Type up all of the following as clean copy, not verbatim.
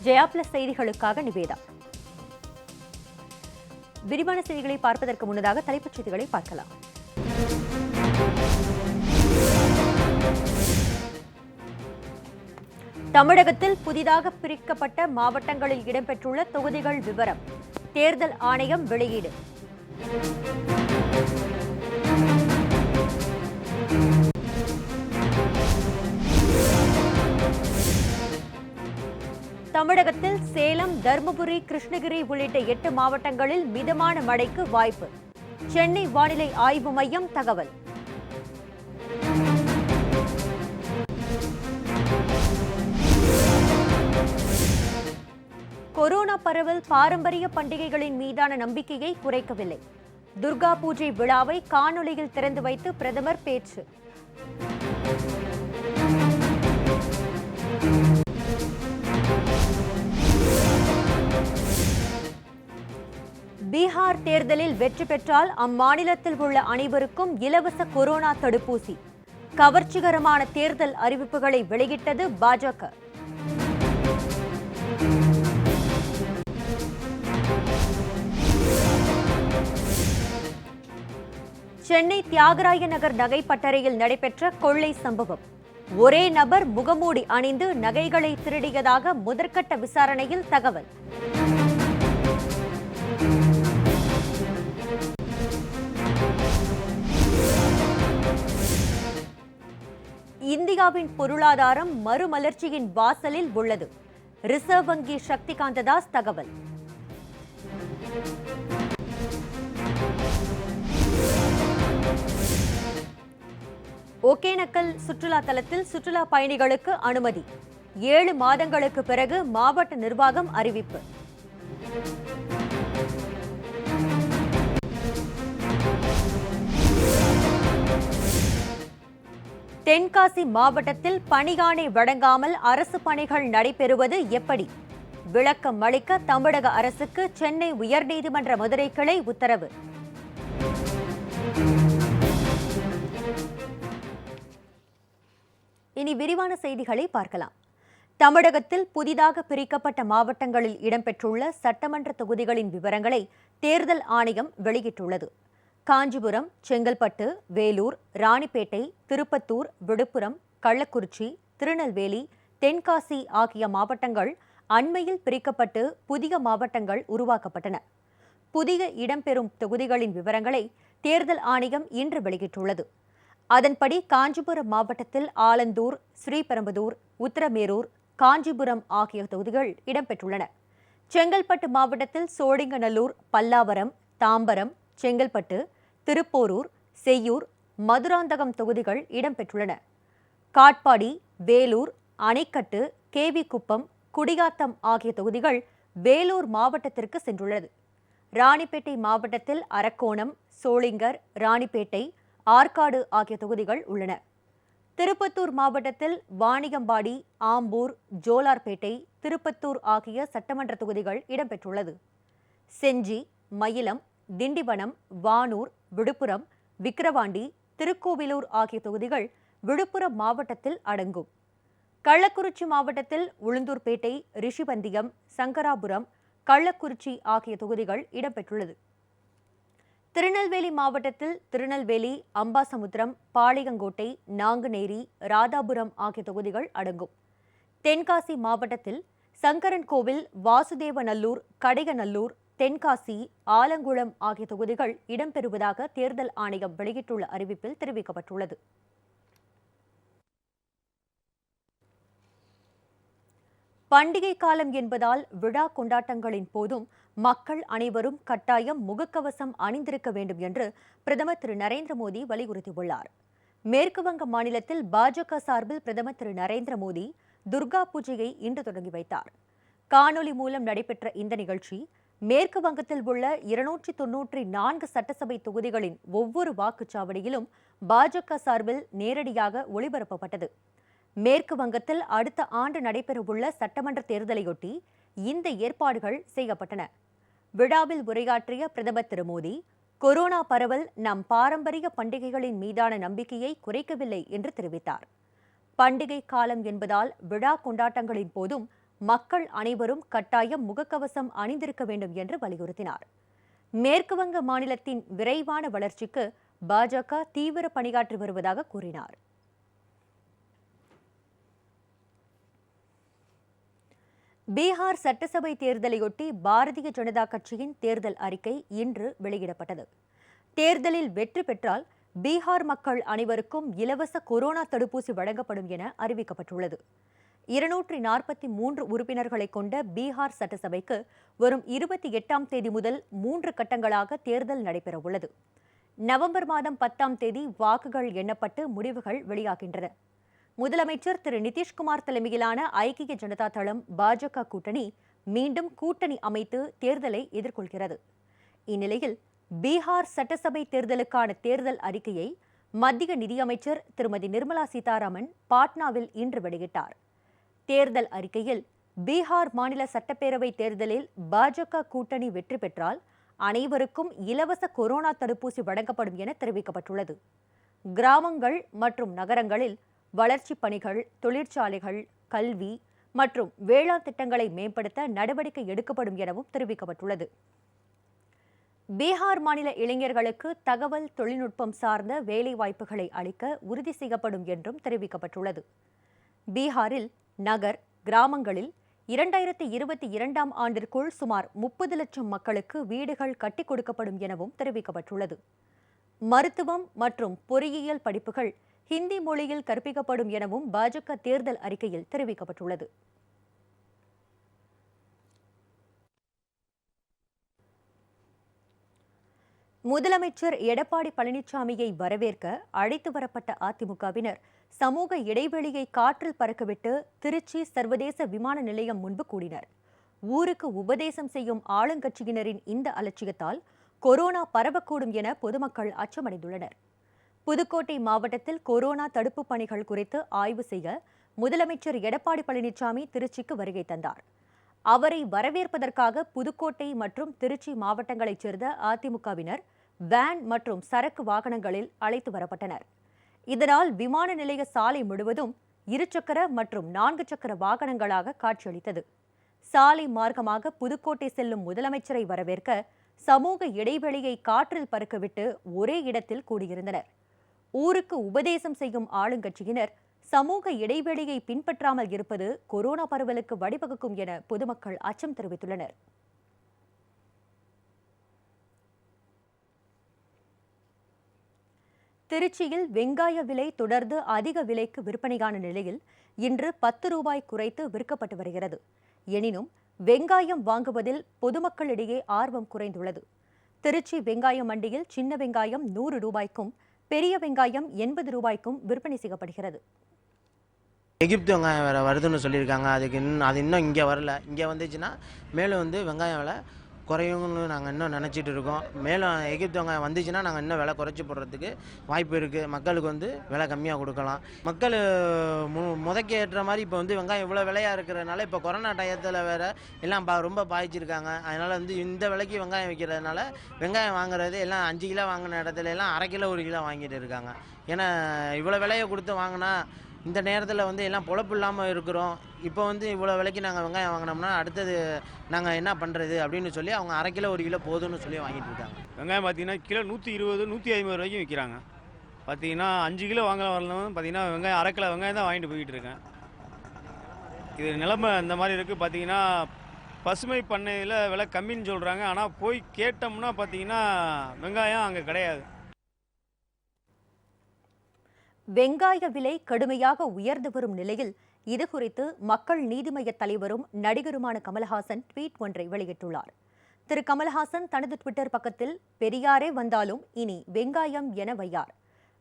Jaya plus செய்திகளுக்காக நிவேதா. விரிவான செய்திகளை பார்ப்பதற்கு முன்னதாக தலைப்புச் செய்திகளை பார்க்கலாம். தமிழகத்தில் புதிதாக பிரிக்கப்பட்ட மாவட்டங்களில் இடம்பெற்றுள்ள தொகுதிகள் விவரம் தேர்தல் ஆணையம் வெளியீடு. தமிழகத்தில் சேலம், தருமபுரி, கிருஷ்ணகிரி உள்ளிட்ட 8 மாவட்டங்களில் மிதமான மழைக்கு வாய்ப்பு. சென்னை வானிலை ஆய்வு மையம் தகவல். கொரோனா பரவல் பாரம்பரிய பண்டிகைகளின் மீதான நம்பிக்கையை குறைக்கவில்லை. துர்கா பூஜை விழாவை காணொலியில் திறந்து வைத்து பிரதமர் பேச்சு. பீகார் தேர்தலில் வெற்றி பெற்றால் அம்மாநிலத்தில் உள்ள அனைவருக்கும் இலவச கொரோனா தடுப்பூசி. கவர்ச்சிகரமான தேர்தல் அறிவிப்புகளை வெளியிட்டது பாஜக. சென்னை தியாகராய நகர் நகை பட்டறையில் நடைபெற்ற கொள்ளை சம்பவம். ஒரே நபர் முகமூடி அணிந்து நகைகளை திருடியதாக முதற்கட்ட விசாரணையில் தகவல். இந்தியாவின் பொருளாதாரம் மறுமலர்ச்சியின் வாசலில் உள்ளது. ரிசர்வ் வங்கி சக்திகாந்த தாஸ் தகவல். ஒகேனக்கல் சுற்றுலா தலத்தில் சுற்றுலா பயணிகளுக்கு அனுமதி. 7 மாதங்களுக்கு பிறகு மாவட்ட நிர்வாகம் அறிவிப்பு. தென்காசி மாவட்டத்தில் பணியாணை வழங்காமல் அரசு பணிகள் நடைபெறுவது எப்படி? விளக்கம் அளிக்க தமிழக அரசுக்கு சென்னை உயர்நீதிமன்ற மதுரை கிளை உத்தரவு. இனி விரிவான செய்திகளை பார்க்கலாம். தமிழகத்தில் புதிதாக பிரிக்கப்பட்ட மாவட்டங்களில் இடம்பெற்றுள்ள சட்டமன்ற தொகுதிகளின் விவரங்களை தேர்தல் ஆணையம் வெளியிட்டுள்ளது. காஞ்சிபுரம், செங்கல்பட்டு, வேலூர், ராணிப்பேட்டை, திருப்பத்தூர், விழுப்புரம், கள்ளக்குறிச்சி, திருநெல்வேலி, தென்காசி ஆகிய மாவட்டங்கள் அண்மையில் பிரிக்கப்பட்டு புதிய மாவட்டங்கள் உருவாக்கப்பட்டன. புதிய இடம்பெறும் தொகுதிகளின் விவரங்களை தேர்தல் ஆணையம் இன்று வெளியிட்டுள்ளது. அதன்படி காஞ்சிபுரம் மாவட்டத்தில் ஆலந்தூர், ஸ்ரீபெரும்புதூர், உத்தரமேரூர், காஞ்சிபுரம் ஆகிய தொகுதிகள் இடம்பெற்றுள்ளன. செங்கல்பட்டு மாவட்டத்தில் சோழிங்கநல்லூர், பல்லாவரம், தாம்பரம், செங்கல்பட்டு, திருப்போரூர், செய்யூர், மதுராந்தகம் தொகுதிகள் இடம்பெற்றுள்ளன. காட்பாடி, வேலூர், அணைக்கட்டு, கேவிக்குப்பம், குடியாத்தம் ஆகிய தொகுதிகள் வேலூர் மாவட்டத்திற்கு சென்றுள்ளது. ராணிப்பேட்டை மாவட்டத்தில் அரக்கோணம், சோளிங்கர், ராணிப்பேட்டை, ஆற்காடு ஆகிய தொகுதிகள் உள்ளன. திருப்பத்தூர் மாவட்டத்தில் வாணியம்பாடி, ஆம்பூர், ஜோலார்பேட்டை, திருப்பத்தூர் ஆகிய சட்டமன்ற தொகுதிகள் இடம்பெற்றுள்ளது. செஞ்சி, மயிலம், திண்டிவனம், வானூர், விழுப்புரம், விக்கிரவாண்டி, திருக்கோவிலூர் ஆகிய தொகுதிகள் விழுப்புரம் மாவட்டத்தில் அடங்கும். கள்ளக்குறிச்சி மாவட்டத்தில் உளுந்தூர்பேட்டை, ரிஷிவந்தியம், சங்கராபுரம், கள்ளக்குறிச்சி ஆகிய தொகுதிகள் இடம்பெற்றுள்ளது. திருநெல்வேலி மாவட்டத்தில் திருநெல்வேலி, அம்பாசமுத்திரம், பாளையங்கோட்டை, நாங்குநேரி, ராதாபுரம் ஆகிய தொகுதிகள் அடங்கும். தென்காசி மாவட்டத்தில் சங்கரன்கோவில், வாசுதேவநல்லூர், கடையநல்லூர், தென்காசி, ஆலங்குளம் ஆகிய தொகுதிகள் இடம்பெறுவதாக தேர்தல் ஆணையம் வெளியிட்டுள்ள அறிவிப்பில் தெரிவிக்கப்பட்டுள்ளது. பண்டிகை காலம் என்பதால் விழா கொண்டாட்டங்களின் போதும் மக்கள் அனைவரும் கட்டாயம் முகக்கவசம் அணிந்திருக்க வேண்டும் என்று பிரதமர் திரு நரேந்திர மோடி வலியுறுத்தியுள்ளார். மேற்குவங்க மாநிலத்தில் பாஜக சார்பில் பிரதமர் திரு நரேந்திர மோடி துர்கா பூஜையை இன்று தொடங்கி வைத்தார். காணொலி மூலம் நடைபெற்ற இந்த நிகழ்ச்சி மேற்கு வங்கத்தில் உள்ள 294 சட்டசபை தொகுதிகளின் ஒவ்வொரு வாக்குச்சாவடியிலும் பாஜக சார்பில் நேரடியாக ஒளிபரப்பப்பட்டது. மேற்கு வங்கத்தில் அடுத்த ஆண்டு நடைபெறவுள்ள சட்டமன்ற தேர்தலையொட்டி இந்த ஏற்பாடுகள் செய்யப்பட்டன. விழாவில் உரையாற்றிய பிரதமர் திரு மோடி, கொரோனா பரவல் நம் பாரம்பரிய பண்டிகைகளின் மீதான நம்பிக்கையை குறைக்கவில்லை என்று தெரிவித்தார். பண்டிகை காலம் என்பதால் விழா கொண்டாட்டங்களின் போதும் மக்கள் அனைவரும் கட்டாயம் முகக்கவசம் அணிந்திருக்க வேண்டும் என்று வலியுறுத்தினார். மேற்குவங்க மாநிலத்தின் விரைவான வளர்ச்சிக்கு பாஜக தீவிர பணியாற்றி வருவதாக கூறினார். பீகார் சட்டசபை தேர்தலையொட்டி பாரதிய ஜனதா கட்சியின் தேர்தல் அறிக்கை இன்று வெளியிடப்பட்டது. தேர்தலில் வெற்றி பெற்றால் பீகார் மக்கள் அனைவருக்கும் இலவச கொரோனா தடுப்பூசி வழங்கப்படும் என அறிவிக்கப்பட்டுள்ளது. 243 உறுப்பினர்களை கொண்ட பீகார் சட்டசபைக்கு வரும் 28ஆம் தேதி முதல் 3 கட்டங்களாக தேர்தல் நடைபெறவுள்ளது. நவம்பர் மாதம் 10ஆம் தேதி வாக்குகள் எண்ணப்பட்டு முடிவுகள் வெளியாகின்றன. முதலமைச்சர் திரு நிதிஷ்குமார் தலைமையிலான ஐக்கிய ஜனதா தளம் பாஜக கூட்டணி மீண்டும் கூட்டணி அமைத்து தேர்தலை எதிர்கொள்கிறது. இந்நிலையில் பீகார் சட்டசபை தேர்தலுக்கான தேர்தல் அறிக்கையை மத்திய நிதியமைச்சர் திருமதி நிர்மலா சீதாராமன் பாட்னாவில் இன்று வெளியிட்டார். தேர்தல் அறிக்கையில் பீகார் மாநில சட்டப்பேரவை தேர்தலில் பாஜக கூட்டணி வெற்றி பெற்றால் அனைவருக்கும் இலவச கொரோனா தடுப்பூசி வழங்கப்படும் என தெரிவிக்கப்பட்டுள்ளது. கிராமங்கள் மற்றும் நகரங்களில் வளர்ச்சிப் பணிகள், தொழிற்சாலைகள், கல்வி மற்றும் வேளாண் திட்டங்களை மேம்படுத்த நடவடிக்கை எடுக்கப்படும் எனவும் தெரிவிக்கப்பட்டுள்ளது. பீகார் மாநில இளைஞர்களுக்கு தகவல் தொழில்நுட்பம் சார்ந்த வேலைவாய்ப்புகளை அளிக்க உறுதி செய்யப்படும் என்றும் தெரிவிக்கப்பட்டுள்ளது. பீகாரில் நகர், கிராமங்களில் 2022ஆம் ஆண்டிற்குள் சுமார் 30 லட்சம் மக்களுக்கு வீடுகள் கட்டிக் கொடுக்கப்படும் எனவும் தெரிவிக்கப்பட்டுள்ளது. மருத்துவம் மற்றும் பொறியியல் படிப்புகள் ஹிந்தி மொழியில் கற்பிக்கப்படும் எனவும் பாஜக தேர்தல் அறிக்கையில் தெரிவிக்கப்பட்டுள்ளது. முதலமைச்சர் எடப்பாடி பழனிசாமியை வரவேற்க அழைத்து வரப்பட்ட அதிமுகவினர் சமூக இடைவெளியை காற்றில் பறக்கவிட்டு திருச்சி சர்வதேச விமான நிலையம் முன்பு கூடினர். ஊருக்கு உபதேசம் செய்யும் ஆளுங்கட்சியினரின் இந்த அலட்சியத்தால் கொரோனா பரவக்கூடும் என பொதுமக்கள் அச்சமடைந்துள்ளனர். புதுக்கோட்டை மாவட்டத்தில் கொரோனா தடுப்பு பணிகள் குறித்து ஆய்வு செய்ய முதலமைச்சர் எடப்பாடி பழனிசாமி திருச்சிக்கு வருகை தந்தார். அவரை வரவேற்பதற்காக புதுக்கோட்டை மற்றும் திருச்சி மாவட்டங்களைச் சேர்ந்த அதிமுகவினர் வேன் மற்றும் சரக்கு வாகனங்களில் அழைத்து வரப்பட்டனர். இதனால் விமான நிலைய சாலை முழுவதும் 2 சக்கர மற்றும் 4 சக்கர வாகனங்களாக காட்சியளித்தது. சாலை மார்க்கமாக புதுக்கோட்டை செல்லும் முதலமைச்சரை வரவேற்க சமூக இடைவெளியை காற்றில் பறக்கவிட்டு ஒரே இடத்தில் கூடியிருந்தனர். ஊருக்கு உபதேசம் செய்யும் ஆளுங்கட்சியினர் சமூக இடைவெளியை பின்பற்றாமல் இருப்பது கொரோனா பரவலுக்கு வழிவகுக்கும் என பொதுமக்கள் அச்சம் தெரிவித்துள்ளனர். திருச்சியில் வெங்காய விலை தொடர்ந்து அதிக விலைக்கு விற்பனையான நிலையில் இன்று 10 ரூபாய் குறைத்து விற்கப்பட்டு வருகிறது. எனினும் வெங்காயம் வாங்குவதில் பொதுமக்களிடையே ஆர்வம் குறைந்துள்ளது. திருச்சி வெங்காய மண்டியில் சின்ன வெங்காயம் 100 ரூபாய்க்கும் பெரிய வெங்காயம் 80 ரூபாய்க்கும் விற்பனை செய்யப்படுகிறது. எகிப்து வெங்காயம் வேறு வருதுன்னு சொல்லியிருக்காங்க. அது இன்னும் இங்கே வரல. இங்கே வந்துச்சுன்னா மேலும் வெங்காயம் விலை குறையும்னு நாங்கள் இன்னும் நினச்சிட்டு இருக்கோம். மேலும் எகிப்து வெங்காயம் வந்துச்சுன்னா நாங்கள் இன்னும் விலை குறைச்சி போடுறதுக்கு வாய்ப்பு இருக்குது. மக்களுக்கு விலை கம்மியாக கொடுக்கலாம். மக்கள் முதக்க ஏற்ற மாதிரி இப்போ வெங்காயம் இவ்வளோ விலையாக இருக்கிறதுனால இப்போ கொரோனா டயத்தில் வேறு எல்லாம் ரொம்ப பாதிச்சிருக்காங்க. அதனால் இந்த விலைக்கு வெங்காயம் விற்கிறதுனால வெங்காயம் வாங்குறது எல்லாம் 5 கிலோ வாங்கின இடத்துல எல்லாம் அரை கிலோ 1 கிலோ வாங்கிட்டு இருக்காங்க. ஏன்னா இவ்வளோ விலையை கொடுத்து வாங்கினா இந்த நேரத்தில் எல்லாம் பொழப்பு இல்லாமல் இருக்கிறோம். இப்போ இவ்வளோ விலைக்கு நாங்கள் வெங்காயம் வாங்கினோம்னா அடுத்தது நாங்கள் என்ன பண்ணுறது அப்படின்னு சொல்லி அவங்க அரை கிலோ 1 கிலோ போதும்னு சொல்லி வாங்கிட்டு இருக்காங்க. வெங்காயம் பார்த்தீங்கன்னா கிலோ 120 150 ரூபாய்க்கும் விற்கிறாங்க. பார்த்தீங்கன்னா 5 கிலோ வாங்க வரலாம். பார்த்தீங்கன்னா வெங்காயம் அரை கிலோ வெங்காயம் தான் வாங்கிட்டு போய்கிட்டு இருக்கேன். இது நிலைமை இந்த மாதிரி இருக்குது. பார்த்தீங்கன்னா பசுமை பண்ணையில் விலை கம்மின்னு சொல்கிறாங்க. ஆனால் போய் கேட்டோம்னா பார்த்தீங்கன்னா வெங்காயம் அங்கே கிடையாது. வெங்காய விலை கடுமையாக உயர்ந்து வரும் நிலையில் இதுகுறித்து மக்கள் நீதி மய்ய தலைவரும் நடிகருமான கமல்ஹாசன் ட்வீட் ஒன்றை வெளியிட்டுள்ளார். திரு கமல்ஹாசன் தனது ட்விட்டர் பக்கத்தில் பெரியாரே வந்தாலும் இனி வெங்காயம் என வையார்.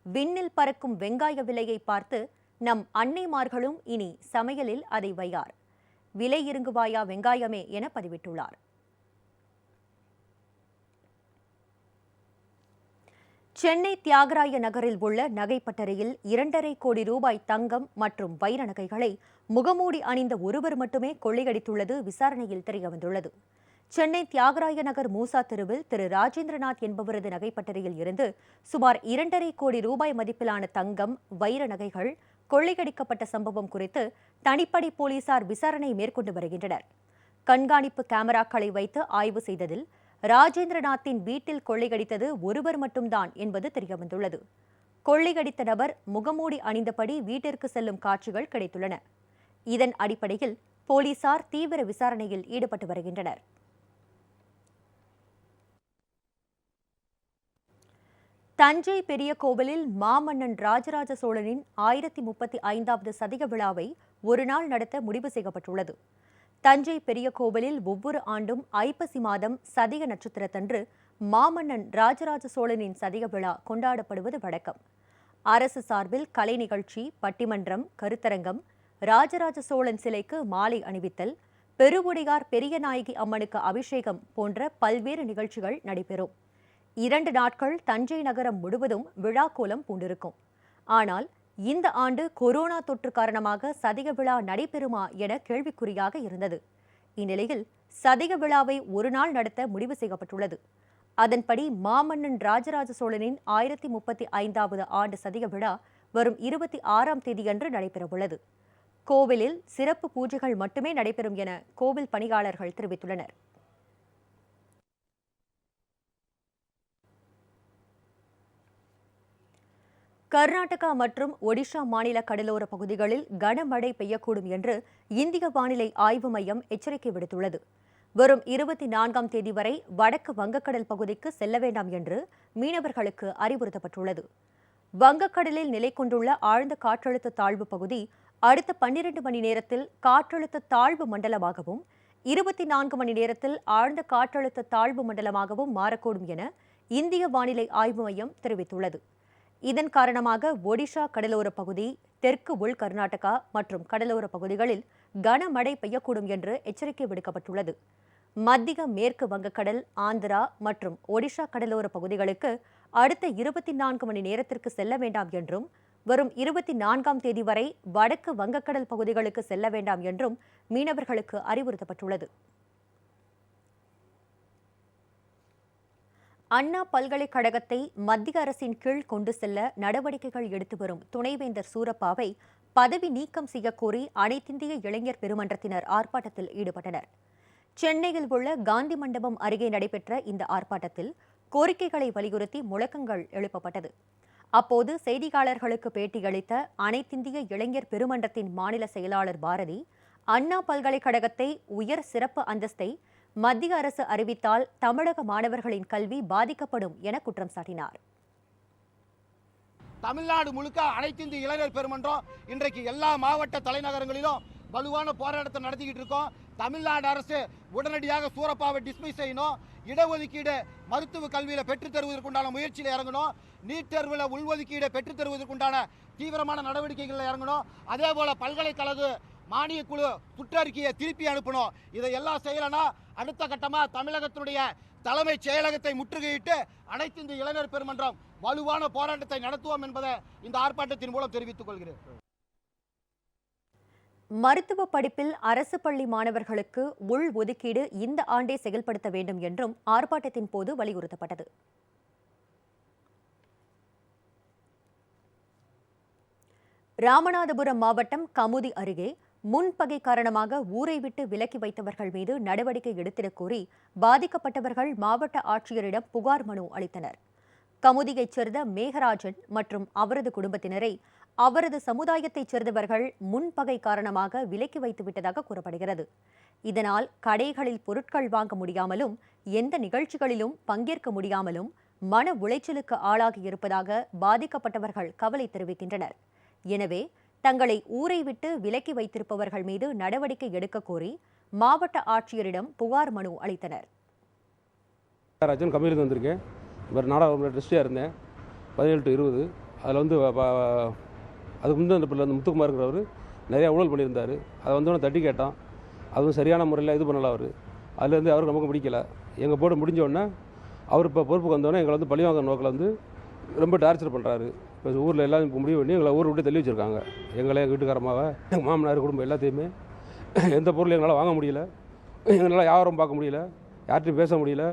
விண்ணில் பறக்கும் வெங்காய விலையை பார்த்து நம் அன்னைமார்களும் இனி சமையலில் அதை வையார். விலை இறங்குவாயா வெங்காயமே என பதிவிட்டுள்ளார். சென்னை தியாகராய நகரில் உள்ள நகைப்பட்டறையில் 2.5 கோடி ரூபாய் தங்கம் மற்றும் வைர நகைகளை முகமூடி அணிந்த ஒருவர் மட்டுமே கொள்ளையடித்துள்ளது விசாரணையில் தெரியவந்துள்ளது. சென்னை தியாகராய நகர் மூசா தெருவில் திரு ராஜேந்திரநாத் என்பவரது நகைப்பட்டறையில் இருந்து சுமார் 2.5 கோடி ரூபாய் மதிப்பிலான தங்கம், வைர நகைகள் கொள்ளையடிக்கப்பட்ட சம்பவம் குறித்து தனிப்படை போலீசார் விசாரணை மேற்கொண்டு வருகின்றனர். கண்காணிப்பு கேமராக்களை வைத்து ஆய்வு செய்ததில் ராஜேந்திரநாத்தின் வீட்டில் கொள்ளையடித்தது ஒருவர் மட்டும்தான் என்பது தெரியவந்துள்ளது. கொள்ளையடித்த நபர் முகமூடி அணிந்தபடி வீட்டிற்கு செல்லும் காட்சிகள் கிடைத்துள்ளன. இதன் அடிப்படையில் போலீசார் தீவிர விசாரணையில் ஈடுபட்டு வருகின்றனர். தஞ்சை பெரிய கோவிலில் மாமன்னன் ராஜராஜ சோழனின் 1035வது சதய விழாவை ஒருநாள் நடத்த முடிவு செய்யப்பட்டுள்ளது. தஞ்சை பெரிய கோவிலில் ஒவ்வொரு ஆண்டும் ஐப்பசி மாதம் சதய நட்சத்திரத்தன்று மாமன்னன் ராஜராஜ சோழனின் சதய விழா கொண்டாடப்படுவது வழக்கம். அரசு சார்பில் கலை நிகழ்ச்சி, பட்டிமன்றம், கருத்தரங்கம், ராஜராஜ சோழன் சிலைக்கு மாலை அணிவித்தல், பெருவுடையார் பெரியநாயகி அம்மனுக்கு அபிஷேகம் போன்ற பல்வேறு நிகழ்ச்சிகள் நடைபெறும். 2 நாட்கள் தஞ்சை நகரம் முழுவதும் விழா கோலம் பூண்டிருக்கும். ஆனால் இந்த ஆண்டு கொரோனா தொற்று காரணமாக சதய விழா நடைபெறுமா என கேள்விக்குறியாக இருந்தது. இந்நிலையில் சதய விழாவை ஒரு நாள் நடத்த முடிவு செய்யப்பட்டுள்ளது. அதன்படி மாமன்னன் ராஜராஜ சோழனின் 1035வது ஆண்டு சதய விழா வரும் 26ஆம் தேதியன்று நடைபெறவுள்ளது. கோவிலில் சிறப்பு பூஜைகள் மட்டுமே நடைபெறும் என கோவில் பணியாளர்கள் தெரிவித்துள்ளனர். கர்நாடகா மற்றும் ஒடிஷா மாநில கடலோர பகுதிகளில் கனமழை பெய்யக்கூடும் என்று இந்திய வானிலை ஆய்வு மையம் எச்சரிக்கை விடுத்துள்ளது. வரும் 24ஆம் தேதி வரை வடக்கு வங்கக்கடல் பகுதிக்கு செல்ல வேண்டாம் என்று மீனவர்களுக்கு அறிவுறுத்தப்பட்டுள்ளது. வங்கக்கடலில் நிலை கொண்டுள்ள ஆழ்ந்த காற்றழுத்த தாழ்வு பகுதி அடுத்த 12 மணி நேரத்தில் காற்றழுத்த தாழ்வு மண்டலமாகவும் 24 மணி நேரத்தில் ஆழ்ந்த காற்றழுத்த தாழ்வு மண்டலமாகவும் மாறக்கூடும் என இந்திய வானிலை ஆய்வு மையம் தெரிவித்துள்ளது. இதன் காரணமாக ஒடிஷா கடலோர பகுதி, தெற்கு உள் கர்நாடகா மற்றும் கடலோர பகுதிகளில் கனமழை பெய்யக்கூடும் என்று எச்சரிக்கை விடுக்கப்பட்டுள்ளது. மத்திய மேற்கு வங்கக்கடல், ஆந்திரா மற்றும் ஒடிஷா கடலோர பகுதிகளுக்கு அடுத்த 24 மணி நேரத்திற்கு செல்ல வேண்டாம் என்றும், வரும் 24ஆம் தேதி வரை வடக்கு வங்கக்கடல் பகுதிகளுக்கு செல்ல வேண்டாம் என்றும் மீனவர்களுக்கு அறிவுறுத்தப்பட்டுள்ளது. அண்ணா பல்கலைக்கழகத்தை மத்திய அரசின் கீழ் கொண்டு செல்ல நடவடிக்கைகள் எடுத்து வரும் துணைவேந்தர் சூரப்பாவை பதவி நீக்கம் செய்யக்கோரி அனைத்திந்திய இளைஞர் பெருமன்றத்தினர் ஆர்ப்பாட்டத்தில் ஈடுபட்டனர். சென்னையில் உள்ள காந்தி மண்டபம் அருகே நடைபெற்ற இந்த ஆர்ப்பாட்டத்தில் கோரிக்கைகளை வலியுறுத்தி முழக்கங்கள் எழுப்பப்பட்டது. அப்போது செய்தியாளர்களுக்கு பேட்டியளித்த அனைத்திந்திய இளைஞர் பெருமன்றத்தின் மாநில செயலாளர் பாரதி, அண்ணா பல்கலைக்கழகத்தை உயர் சிறப்பு அந்தஸ்தை மத்திய அரசு அறிவித்தால் தமிழக மாணவர்களின் கல்வி பாதிக்கப்படும் என குற்றம் சாட்டினார். தமிழ்நாடு முழுக்க அனைத்திந்திய இளைஞர் பெருமன்றம் இன்றைக்கு எல்லா மாவட்ட தலைநகரங்களிலும் வலுவான போராட்டத்தை நடத்திக்கிட்டு இருக்கோம். தமிழ்நாடு அரசு உடனடியாக சூரப்பாவை டிஸ்மிஸ் செய்யணும். இடஒதுக்கீடு மருத்துவ கல்வியில் பெற்றுத் தருவதற்குண்டான முயற்சியில் இறங்கணும். நீட் தேர்வில் உள்ஒதுக்கீடு பெற்றுத் தருவதற்குண்டான தீவிரமான நடவடிக்கைகளில் இறங்கணும். அதே போல பல்கலைக்கழக மானிய குழு சுற்றறிக்கையை திருப்பி அனுப்பணும். இதையெல்லாம் செய்யலனா அடுத்த கட்டமாக தமிழகத்தினுடைய தலைமைச் செயலகத்தை முற்றுகையிட்டு அனைத்து இந்திய இளைஞர் பெருமன்றம் வலுவான போராட்டத்தை நடத்துவோம் என்பதை இந்த ஆர்ப்பாட்டத்தின் மூலம் தெரிவித்துக் கொள்கிறேன். மருத்துவ படிப்பில் அரசு பள்ளி மாணவர்களுக்கு உள் ஒதுக்கீடு இந்த ஆண்டே செயல்படுத்த வேண்டும் என்றும் ஆர்ப்பாட்டத்தின் போது வலியுறுத்தப்பட்டது. ராமநாதபுரம் மாவட்டம் கமுதி அருகே முன்பகை காரணமாக ஊரை விட்டு விலக்கி வைத்தவர்கள் மீது நடவடிக்கை எடுத்திடக் கோரி பாதிக்கப்பட்டவர்கள் மாவட்ட ஆட்சியரிடம் புகார் மனு அளித்தனர். கமுதியைச் சேர்ந்த மேகராஜன் மற்றும் அவரது குடும்பத்தினரை அவரது சமுதாயத்தைச் சேர்ந்தவர்கள் முன்பகை காரணமாக விலக்கி வைத்துவிட்டதாக கூறப்படுகிறது. இதனால் கடைகளில் பொருட்கள் வாங்க முடியாமலும் எந்த நிகழ்ச்சிகளிலும் பங்கேற்க முடியாமலும் மன உளைச்சலுக்கு ஆளாகி இருப்பதாக பாதிக்கப்பட்டவர்கள் கவலை தெரிவிக்கின்றனர். எனவே தங்களை ஊரை விட்டு விலக்கி வைத்திருப்பவர்கள் மீது நடவடிக்கை எடுக்க கோரி மாவட்ட ஆட்சியரிடம் புகார் மனு அளித்தனர். ராஜன் கம்மியிலிருந்து வந்திருக்கேன். இவர் நாடாளுமன்ற ட்ரஸ்டியாக இருந்தேன் 17 to 20. அதில் வந்து அதுக்கு முந்தைய அந்த பிள்ளை முத்துக்குமாருங்கிறவர் நிறையா ஊழல் பண்ணியிருந்தார். அதை வந்து தட்டி கேட்டான். அதுவும் சரியான முறையில் இது பண்ணல. அவர் அதுலேருந்து அவருக்கு நமக்கு பிடிக்கல. எங்கள் போர்டு முடிஞ்ச உடனே அவர் இப்போ பொறுப்புக்கு வந்தோடனே எங்களை வந்து பழிவாங்க நோக்கில் வந்து ரொம்ப டார்ச்சர் பண்ணுறாரு. இப்போ ஊரில் எல்லாம் இப்போ முடிவு பண்ணி எங்களை ஊரை விட்டு தள்ளி வச்சுருக்காங்க. எங்களை எங்கள் வீட்டுக்காரமாக எங்கள் மாமனார் குடும்பம் எல்லாத்தையுமே எந்த பொருளும் எங்களால் வாங்க முடியல. எங்களால் வியாபாரம் பார்க்க முடியல. யார்கிட்டையும் பேச முடியல.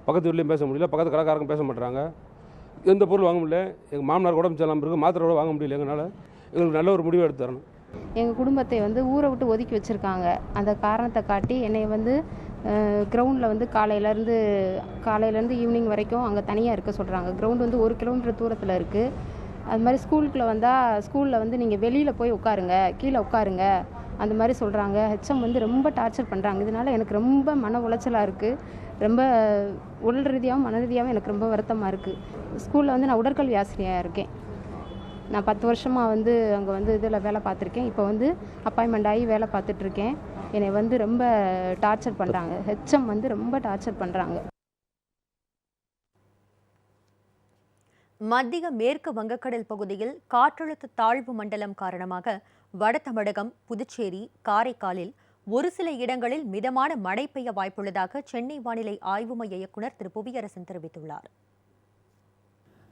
பக்கத்து வீட்லையும் பேச முடியல. பக்கத்து கடைக்காரங்க பேச மாட்டுறாங்க. எந்த பொருள் வாங்க முடியல. எங்கள் மாமனார் உடம்பு சரியில்லாமல் இருக்குது. மாத்திரை கூட வாங்க முடியல. எங்களால் எங்களுக்கு நல்ல ஒரு முடிவு எடுத்து தரணும். எங்கள் குடும்பத்தை வந்து ஊரை விட்டு ஒதுக்கி வச்சுருக்காங்க. அந்த காரணத்தை காட்டி என்னை வந்து கிரவுண்டில் வந்து காலையிலேருந்து ஈவினிங் வரைக்கும் அங்கே தனியாக இருக்க சொல்கிறாங்க. கிரவுண்டு வந்து 1 கிலோமீட்டர் தூரத்தில் இருக்குது. அது மாதிரி ஸ்கூலுக்குள்ளே வந்தால் ஸ்கூலில் வந்து நீங்கள் வெளியில் போய் உட்காருங்க, கீழே உட்காருங்க, அந்த மாதிரி சொல்கிறாங்க. ஹெச்எம் வந்து ரொம்ப டார்ச்சர் பண்ணுறாங்க. இதனால் எனக்கு ரொம்ப மன உளைச்சலாக இருக்குது. ரொம்ப உடல் ரீதியாகவும் மன ரீதியாகவும் எனக்கு ரொம்ப வருத்தமாக இருக்குது. ஸ்கூலில் வந்து நான் உடற்கல்வி ஆசிரியராக இருக்கேன். நான் 10 வருஷமாக வந்து அங்கே வந்து இதில் வேலை பார்த்துருக்கேன். இப்போ வந்து அப்பாயின்மெண்ட் ஆகி வேலை பார்த்துட்ருக்கேன். என்னை வந்து ரொம்ப டார்ச்சர் பண்ணுறாங்க. ஹெச்எம் வந்து ரொம்ப டார்ச்சர் பண்ணுறாங்க. மத்திய மேற்கு வங்கக்கடல் பகுதியில் காற்றழுத்த தாழ்வு மண்டலம் காரணமாக வட தமிழகம், புதுச்சேரி, காரைக்காலில் ஒரு சில இடங்களில் மிதமான மழை பெய்ய வாய்ப்புள்ளதாக சென்னை வானிலை ஆய்வு மைய இயக்குநர் திரு புவியரசன் தெரிவித்துள்ளார்.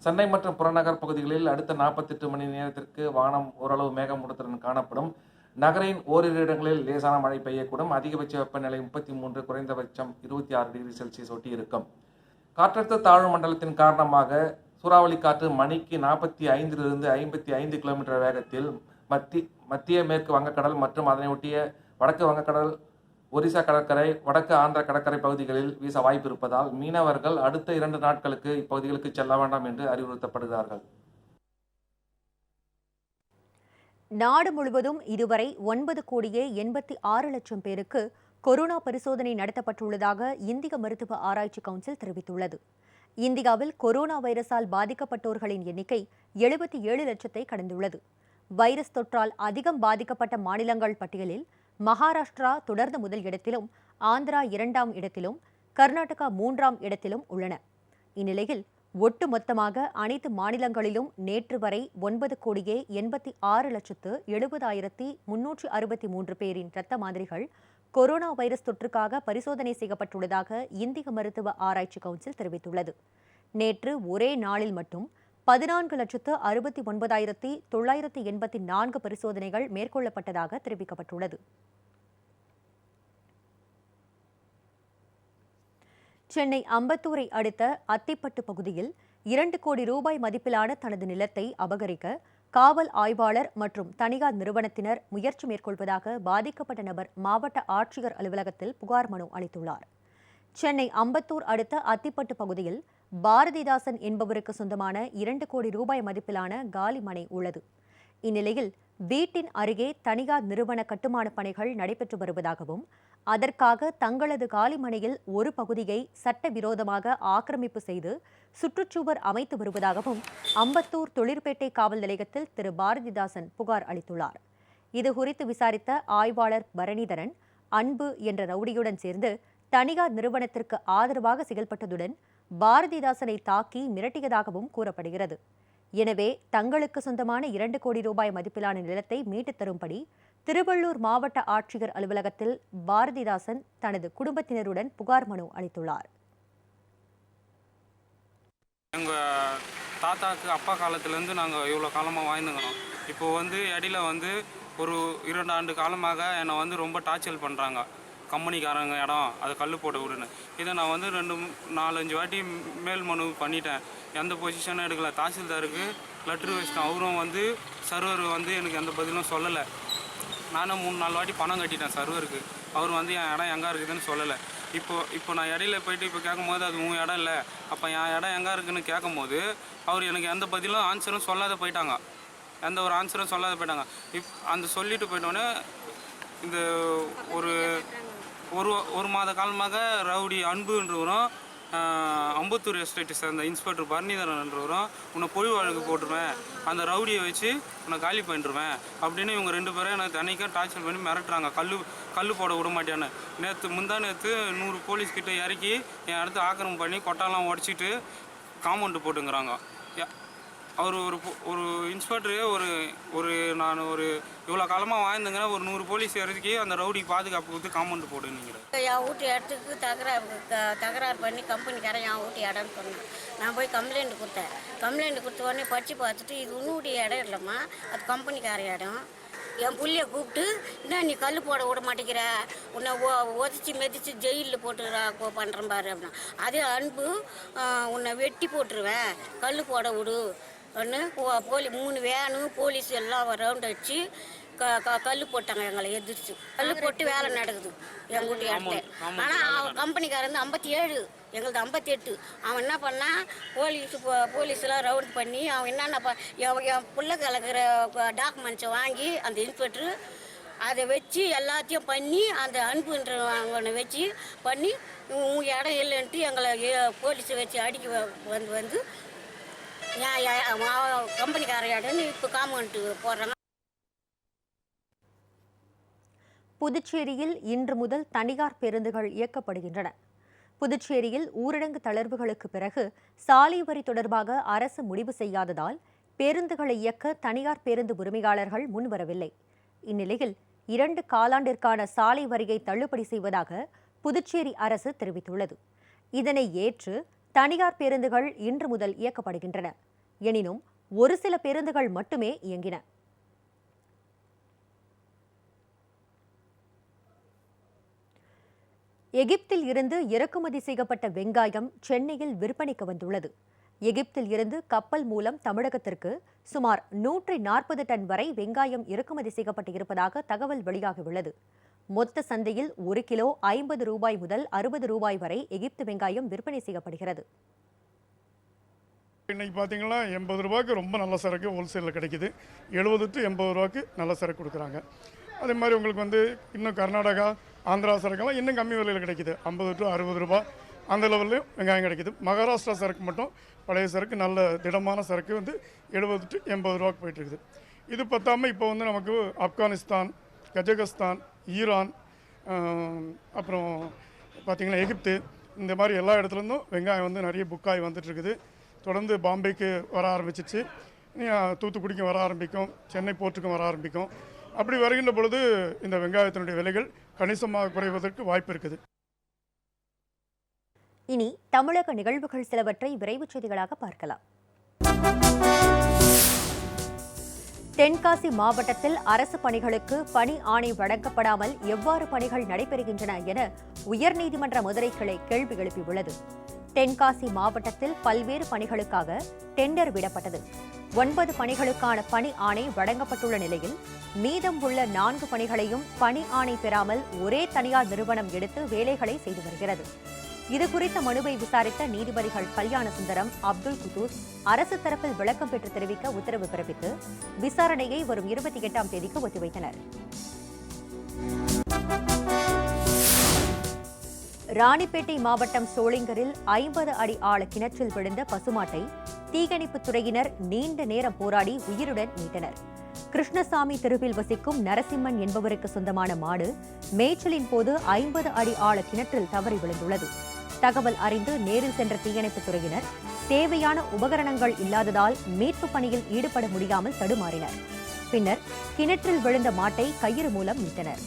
சென்னை மற்றும் புறநகர் பகுதிகளில் அடுத்த 48 மணி நேரத்திற்கு வானம் ஓரளவு மேகமூட்டத்துடன் காணப்படும். நகரின் ஓரிரு இடங்களில் லேசான மழை பெய்யக்கூடும். அதிகபட்ச வெப்பநிலை 33, குறைந்தபட்சம் 26 டிகிரி செல்சியஸ் ஒட்டி இருக்கும். காற்றழுத்த தாழ்வு மண்டலத்தின் காரணமாக சூறாவளி காற்று மணிக்கு 45 to 55 கிலோமீட்டர் வேகத்தில் மத்திய மேற்கு வங்கக்கடல் மற்றும் அதனை ஒட்டிய வடக்கு வங்கக்கடல், ஒரிசா கடற்கரை, வடக்கு ஆந்திர கடற்கரை பகுதிகளில் வீச வாய்ப்பு இருப்பதால் மீனவர்கள் அடுத்த 2 நாட்களுக்கு இப்பகுதிகளுக்கு செல்ல வேண்டாம் என்று அறிவுறுத்தப்படுகிறார்கள். நாடு முழுவதும் இதுவரை 9,86,00,000 பேருக்கு கொரோனா பரிசோதனை நடத்தப்பட்டுள்ளதாக இந்திய மருத்துவ ஆராய்ச்சி கவுன்சில் தெரிவித்துள்ளது. இந்தியாவில் கொரோனா வைரஸால் பாதிக்கப்பட்டோர்களின் எண்ணிக்கை 77 லட்சத்தை கடந்துள்ளது. வைரஸ் தொற்றால் அதிகம் பாதிக்கப்பட்ட மாநிலங்கள் பட்டியலில் மகாராஷ்டிரா தொடர்ந்து முதல் இடத்திலும், ஆந்திரா 2ஆம் இடத்திலும், கர்நாடகா 3ஆம் இடத்திலும் உள்ளன. இந்நிலையில் ஒட்டுமொத்தமாக அனைத்து மாநிலங்களிலும் நேற்று வரை 9,86,70,363 பேரின் இரத்த மாதிரிகள் கொரோனா வைரஸ் தொற்றுக்காக பரிசோதனை செய்யப்பட்டுள்ளதாக இந்திய மருத்துவ ஆராய்ச்சி கவுன்சில் தெரிவித்துள்ளது. நேற்று ஒரே நாளில் மட்டும் 14,69,984 பரிசோதனைகள் மேற்கொள்ளப்பட்டதாக தெரிவிக்கப்பட்டுள்ளது. சென்னை அம்பத்தூரை அடுத்த அத்திப்பட்டு பகுதியில் 2 கோடி ரூபாய் மதிப்பிலான தனது நிலத்தை அபகரிக்க காவல் ஆய்வாளர் மற்றும் தனியார் நிறுவனத்தினர் முயற்சி மேற்கொள்வதாக பாதிக்கப்பட்ட நபர் மாவட்ட ஆட்சியர் அலுவலகத்தில் புகார் மனு அளித்துள்ளார். சென்னை அம்பத்தூர் அடுத்த அத்திப்பட்டு பகுதியில் பாரதிதாசன் என்பவருக்கு சொந்தமான 2 கோடி ரூபாய் மதிப்பிலான காலி மனை உள்ளது. இந்நிலையில் வீட்டின் அருகே தனியார் நிறுவன கட்டுமான பணிகள் நடைபெற்று வருவதாகவும் அதற்காக தங்களது காலிமனையில் ஒரு பகுதியை சட்டவிரோதமாக ஆக்கிரமிப்பு செய்து சுற்றுச்சுவர் அமைத்து வருவதாகவும் அம்பத்தூர் தொழிற்பேட்டை காவல் நிலையத்தில் திரு பாரதிதாசன் புகார் அளித்துள்ளார். இதுகுறித்து விசாரித்த ஆய்வாளர் பரணிதரன் அன்பு என்ற ரவுடியுடன் சேர்ந்து தனியார் நிறுவனத்திற்கு ஆதரவாக செயல்பட்டதுடன் பாரதிதாசனை தாக்கி மிரட்டியதாகவும் கூறப்படுகிறது. எனவே தங்களுக்கு சொந்தமான 2 கோடி ரூபாய் மதிப்பிலான நிலத்தை மீட்டுத் தரும்படி திருவள்ளூர் மாவட்ட ஆட்சியர் அலுவலகத்தில் பாரதிதாசன் தனது குடும்பத்தினருடன் புகார் மனு அளித்துள்ளார். எங்கள் தாத்தாக்கு அப்பா காலத்துலேருந்து நாங்கள் இவ்வளோ காலமாக வாழ்ந்துக்கிறோம். இப்போது இடையில ஒரு 2 ஆண்டு காலமாக என்னை ரொம்ப டார்ச்சர் பண்ணுறாங்க. கம்பெனிக்காரங்க இடம் அதை கல் போட்டு விடுன்னு. இதை நான் 2-4-5 வாட்டி மேல் மனு பண்ணிட்டேன். எந்த பொசிஷனும் எடுக்கல. தாசில்தாருக்கு லெட்ரு வச்சிட்டேன். அவரும் சர்வர் எனக்கு எந்த பதிலும் சொல்லலை. நானும் 3-4 வாட்டி பணம் கட்டிட்டேன் சர்வருக்கு. அவர் என் இடம் எங்கே இருக்குதுன்னு சொல்லலை. இப்போ நான் இடையில போயிட்டு இப்போ கேட்கும்போது அது உன் இடம் இல்லை, அப்போ என் இடம் எங்கே இருக்குதுன்னு கேட்கும்போது அவர் எனக்கு எந்த பதிலும் ஆன்சரும் சொல்லாத போயிட்டாங்க. எந்த ஒரு ஆன்சரும் சொல்லாத போயிட்டாங்க. அந்த சொல்லிட்டு போயிட்டோன்னே இந்த ஒரு மாத காலமாக ரவுடி அன்புன்றவரும் அம்பத்தூர் எஸ்டேட்டை சேர்ந்த இன்ஸ்பெக்டர் பரணிதரன்றவரும் உன்னை பொழி வழக்கு போட்டுருவேன், அந்த ரவுடியை வச்சு உன்னை காலி பண்ணிடுவேன் அப்படின்னு இவங்க 2 பேரும் எனக்கு தனிக்காக டார்ச்சர் பண்ணி மிரட்டுறாங்க. கல் போட விட மாட்டேன்னு. நேற்று 100 போலீஸ் கிட்ட இறக்கி என் இடத்த ஆக்கிரமம் பண்ணி கொட்டாலாம் உடச்சிட்டு காம்பவுண்டு போட்டுங்கிறாங்க. அவர் ஒரு இன்ஸ்பெக்டரு நான் இவ்வளோ காலமாக வாழ்ந்துங்கிறேன். ஒரு 100 போலீஸ் இறக்கி அந்த ரவுடிக்கு பாதுகாப்பு கொடுத்து காம்பவுண்டு போடுங்கிறேன். என் வீட்டு இடத்துக்கு தகராறு பண்ணி கம்பெனிக்காரன் என் வீட்டு இடம்னு சொன்னேன். நான் போய் கம்ப்ளைண்ட் கொடுத்தேன். கம்ப்ளைண்ட் கொடுத்த உடனே படித்து பார்த்துட்டு இது உன்னுடைய இடம் இல்லைம்மா, அது கம்பெனிக்கார இடம். என் புள்ளைய கூப்பிட்டு என்ன நீ கல் போட விட மாட்டேங்கிற, உன்னை உதச்சி மெதிச்சு ஜெயிலில் போட்டுறா பண்ணுறேன் பாரு அப்படின்னா. அதே அன்பு உன்னை வெட்டி போட்டுருவேன், கல் போட விடு ஒன்று மூணு வேனு போலீஸ் எல்லாம் ரவுண்ட் அடிச்சு கல் போட்டாங்க, எங்களை எதிர்த்து கல் போட்டு வேலை நடக்குது எங்கள் வீட்டு இடத்துல. ஆனால் அவன் கம்பெனிக்காரன் 57, எங்களது 58. அவன் என்ன பண்ணால் போலீஸ்லாம் ரவுண்ட் பண்ணி அவன் என்னென்ன என் பிள்ளை கலக்கிற டாக்குமெண்ட்ஸை வாங்கி அந்த இன்ஸ்பெக்டரு அதை வச்சு எல்லாத்தையும் பண்ணி அந்த அனுப்புன்றவனை வச்சு பண்ணி உங்கள் இடம் இல்லைன்ட்டு எங்களை போலீஸை வச்சு அடிக்க வந்து கம்பெனிக்கார இடம்னு இப்போ காமெண்ட் போடுறாங்க. புதுச்சேரியில் இன்று முதல் தனியார் பேருந்துகள் இயக்கப்படுகின்றன. புதுச்சேரியில் ஊரடங்கு தளர்வுகளுக்கு பிறகு சாலை வரி தொடர்பாக அரசு முடிவு செய்யாததால் பேருந்துகளை இயக்க தனியார் பேருந்து உரிமையாளர்கள் முன்வரவில்லை. இந்நிலையில் 2 காலாண்டிற்கான சாலை வரியை தள்ளுபடி செய்வதாக புதுச்சேரி அரசு தெரிவித்துள்ளது. இதனை ஏற்று தனியார் பேருந்துகள் இன்று முதல் இயக்கப்படுகின்றன. எனினும் ஒரு சில பேருந்துகள் மட்டுமே இயங்கின. எகிப்தில் இருந்து இறக்குமதி செய்யப்பட்ட வெங்காயம் சென்னையில் விற்பனைக்கு வந்துள்ளது. எகிப்தில் இருந்து கப்பல் மூலம் தமிழகத்திற்கு சுமார் 140 டன் வரை வெங்காயம் இறக்குமதி செய்யப்பட்டு இருப்பதாக தகவல் வெளியாகியுள்ளது. மொத்த சந்தையில் 1 கிலோ 50 ரூபாய் முதல் 60 ரூபாய் வரை எகிப்து வெங்காயம் விற்பனை செய்யப்படுகிறது. இன்னைக்கு பார்த்தீங்கன்னா 80 ரூபாய்க்கு ரொம்ப நல்ல சரக்கு ஹோல்சேலில் கிடைக்குது. 70 to 80 ரூபாய்க்கு நல்ல சரக்கு கொடுக்குறாங்க. அதே மாதிரி உங்களுக்கு இன்னும் கர்நாடகா, ஆந்திரா சரக்கெல்லாம் இன்னும் கம்மி விலையில் கிடைக்குது. 50 to 60 ரூபாய் அந்த லெவல்லையும் வெங்காயம் கிடைக்குது. மகாராஷ்டிரா சரக்கு மட்டும் பழைய சரக்கு நல்ல திடமான சரக்கு 70 to 80 ரூபாய்க்கு போயிட்டு இருக்குது. இது பத்தாமல் இப்போ நமக்கு ஆப்கானிஸ்தான், கஜகஸ்தான், ஈரான், அப்புறம் பார்த்திங்கன்னா எகிப்து, இந்த மாதிரி எல்லா இடத்துலேருந்தும் வெங்காயம் நிறைய புக்காகி வந்துட்டுருக்குது. தொடர்ந்து பாம்பேக்கு வர ஆரம்பிச்சிச்சு, தூத்துக்குடிக்கும் வர ஆரம்பிக்கும், சென்னை போர்ட்டுக்கும் வர ஆரம்பிக்கும். அப்படி வருகின்ற பொழுது இந்த வெங்காயத்தினுடைய விலைகள் கணிசமாக குறைவதற்கு வாய்ப்பு இருக்குது. இனி தமிழக நிகழ்வுகள் சிலவற்றை விரைவுச் செய்திகளாக பார்க்கலாம். தென்காசி மாவட்டத்தில் அரசு பணிகளுக்கு பணி ஆணை வழங்கப்படாமல் எவ்வாறு பணிகள் நடைபெறுகின்றன என உயர்நீதிமன்ற மதுரை கிளை கேள்வி எழுப்பியுள்ளது. தென்காசி மாவட்டத்தில் பல்வேறு பணிகளுக்காக டெண்டர் விடப்பட்டது. 9 பணிகளுக்கான பணி ஆணை வழங்கப்பட்டுள்ள நிலையில் மீதம் உள்ள 4 பணிகளையும் பணி ஆணை பெறாமல் ஒரே தனியார் நிறுவனம் எடுத்து வேலைகளை செய்து வருகிறது. இதுகுறித்த மனுவை விசாரித்த நீதிபதிகள் கல்யாண சுந்தரம், அப்துல் குதூஸ் அரசு தரப்பில் விளக்கம் பெற்று தெரிவிக்க உத்தரவு பிறப்பித்து விசாரணையை வரும் 28ஆம் தேதிக்கு ஒத்திவைத்தனர். ராணிப்பேட்டை மாவட்டம் சோளிங்கரில் 50 அடி ஆழ கிணற்றில் விழுந்த பசுமாட்டை தீயணைப்புத் துறையினர் நீண்ட நேரம் போராடி உயிருடன் மீட்டனர். கிருஷ்ணசாமி தெருவில் வசிக்கும் நரசிம்மன் என்பவருக்கு சொந்தமான மாடு மேய்ச்சலின் போது 50 அடி ஆழ கிணற்றில் தவறி விழுந்துள்ளது. தகவல் அறிந்து நேரில் சென்ற தீயணைப்புத் துறையினர் தேவையான உபகரணங்கள் இல்லாததால் மீட்புப் பணியில் ஈடுபட முடியாமல் தடுமாறினர். பின்னர் கிணற்றில் விழுந்த மாட்டை கயிறு மூலம் மீட்டனர்.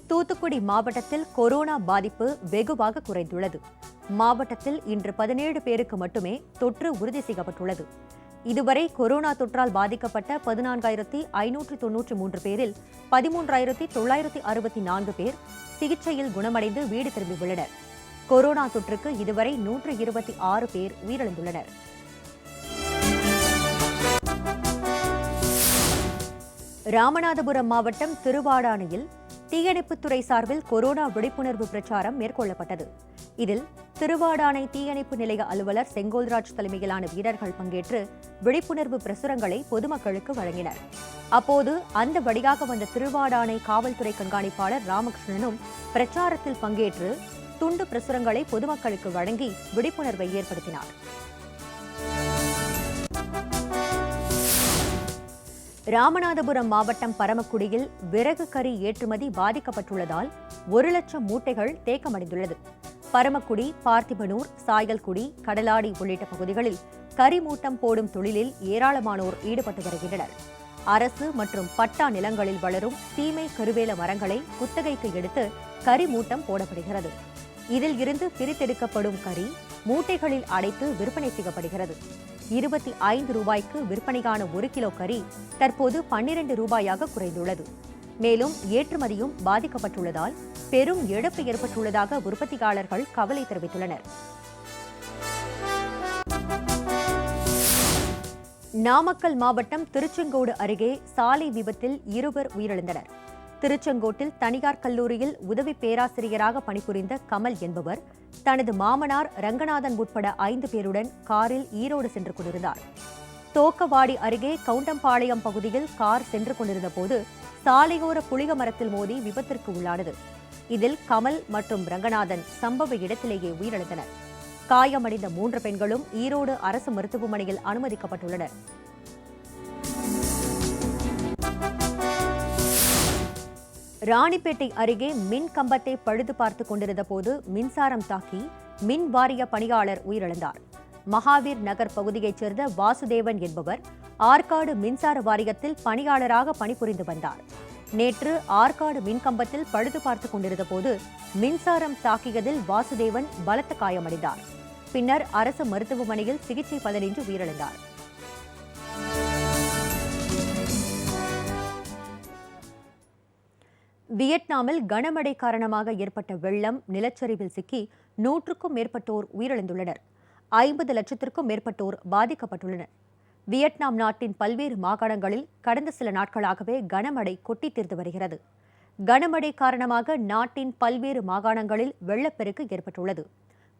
தூத்துக்குடி மாவட்டத்தில் கொரோனா பாதிப்பு வெகுவாக குறைந்துள்ளது. மாவட்டத்தில் இன்று 17 பேருக்கு மட்டுமே தொற்று உறுதி செய்யப்பட்டுள்ளது. இதுவரை கொரோனா தொற்றால் பாதிக்கப்பட்ட 14,593 பேரில் 13,964 பேர் சிகிச்சையில் குணமடைந்து வீடு திரும்பியுள்ளனர். கொரோனா தொற்றுக்கு இதுவரை 126 பேர் உயிரிழந்துள்ளனர். ராமநாதபுரம் மாவட்டம் திருவாடானையில் தீயணைப்புத்துறை சார்பில் கொரோனா விழிப்புணர்வு பிரச்சாரம் மேற்கொள்ளப்பட்டது. இதில் திருவாடானை தீயணைப்பு நிலைய அலுவலர் செங்கோல்ராஜ் தலைமையிலான வீரர்கள் பங்கேற்று விழிப்புணர்வு பிரசுரங்களை பொதுமக்களுக்கு வழங்கினர். அப்போது அந்த வழியாக வந்த திருவாடானை காவல்துறை கண்காணிப்பாளர் ராமகிருஷ்ணனும் பிரச்சாரத்தில் பங்கேற்று துண்டு பிரசுரங்களை பொதுமக்களுக்கு வழங்கி விழிப்புணர்வை ஏற்படுத்தினார். ராமநாதபுரம் மாவட்டம் பரமக்குடியில் விறகு கறி ஏற்றுமதி பாதிக்கப்பட்டுள்ளதால் 1,00,000 மூட்டைகள் தேக்கமடைந்துள்ளது. பரமக்குடி, பார்த்திபனூர், சாயல்குடி, கடலாடி உள்ளிட்ட பகுதிகளில் கறி மூட்டம் போடும் தொழிலில் ஏராளமானோர் ஈடுபட்டு வருகின்றனர். அரசு மற்றும் பட்டா நிலங்களில் வளரும் சீமை கருவேல மரங்களை குத்தகைக்கு எடுத்து கறி மூட்டம் போடப்படுகிறது. இதில் இருந்து பிரித்தெடுக்கப்படும் கறி மூட்டைகளில் அடைத்து விற்பனை செய்யப்படுகிறது. 25 ரூபாய்க்கு விற்பனையான 1 கிலோ கறி தற்போது 12 ரூபாயாக குறைந்துள்ளது. மேலும் ஏற்றுமதியும் பாதிக்கப்பட்டுள்ளதால் பெரும் இழப்பு ஏற்பட்டுள்ளதாக உற்பத்தியாளர்கள் கவலை தெரிவித்துள்ளனர். நாமக்கல் மாவட்டம் திருச்செங்கோடு அருகே சாலை விபத்தில் 2 உயிரிழந்தனர். திருச்செங்கோட்டில் தனியார் கல்லூரியில் உதவி பேராசிரியராக பணிபுரிந்த கமல் என்பவர் தனது மாமனார் ரங்கநாதன் உட்பட 5 பேருடன் காரில் ஈரோடு சென்று கொண்டிருந்தார். தோக்கவாடி அருகே கவுண்டம்பாளையம் பகுதியில் கார் சென்று கொண்டிருந்த போது சாலையோர புளிய மரத்தில் மோதி விபத்திற்கு உள்ளானது. இதில் கமல் மற்றும் ரங்கநாதன் சம்பவ இடத்திலேயே உயிரிழந்தனர். காயமடைந்த 3 பெண்களும் ஈரோடு அரசு மருத்துவமனையில் அனுமதிக்கப்பட்டுள்ளனர். ராணிப்பேட்டை அருகே மின் கம்பத்தை பழுது பார்த்துக் கொண்டிருந்த போது மின்சாரம் தாக்கி மின் வாரிய பணியாளர் உயிரிழந்தார். மகாவீர் நகர் பகுதியைச் சேர்ந்த வாசுதேவன் என்பவர் ஆற்காடு மின்சார வாரியத்தில் பணியாளராக பணிபுரிந்து வந்தார். நேற்று ஆற்காடு மின்கம்பத்தில் பழுது பார்த்துக் கொண்டிருந்த போது மின்சாரம் தாக்கியதில் வாசுதேவன் பலத்த காயமடைந்தார். பின்னர் அரசு மருத்துவமனையில் சிகிச்சை பலனின்றி உயிரிழந்தார். வியட்நாமில் கனமழை காரணமாக ஏற்பட்ட வெள்ளம், நிலச்சரிவில் சிக்கி 100க்கும் மேற்பட்டோர் உயிரிழந்துள்ளனர். 50 லட்சத்திற்கும் மேற்பட்டோர் பாதிக்கப்பட்டுள்ளனர். வியட்நாம் நாட்டின் பல்வேறு மாகாணங்களில் கடந்த சில நாட்களாகவே கனமழை கொட்டி தீர்த்து வருகிறது. கனமழை காரணமாக நாட்டின் பல்வேறு மாகாணங்களில் வெள்ளப்பெருக்கு ஏற்பட்டுள்ளது.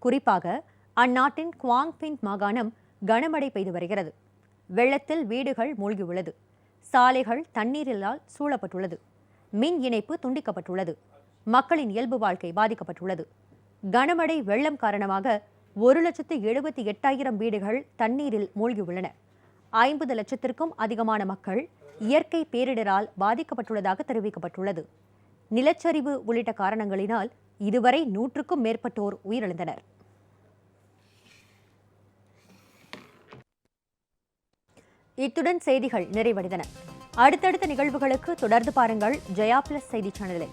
குறிப்பாக அந்நாட்டின் குவாங் பின் மாகாணம் கனமழை பெய்து வருகிறது. வெள்ளத்தில் வீடுகள் மூழ்கியுள்ளது. சாலைகள் தண்ணீரிலால் சூழப்பட்டுள்ளது. மின் இணைப்பு துண்டிக்கப்பட்டுள்ளது. மக்களின் இயல்பு வாழ்க்கை பாதிக்கப்பட்டுள்ளது. கனமழை வெள்ளம் காரணமாக 1,78,000 வீடுகள் தண்ணீரில் மூழ்கியுள்ளன. 50 லட்சத்திற்கும் அதிகமான மக்கள் இயற்கை பேரிடரால் பாதிக்கப்பட்டுள்ளதாக தெரிவிக்கப்பட்டுள்ளது. நிலச்சரிவு உள்ளிட்ட காரணங்களினால் இதுவரை 100க்கும் மேற்பட்டோர் உயிரிழந்தனர். இத்துடன் செய்திகள் நிறைவடைந்தன. அடுத்தடுத்த நிகழ்வுகளுக்கு தொடர்ந்து பாருங்கள் ஜெயா பிளஸ் செய்தி சேனலை.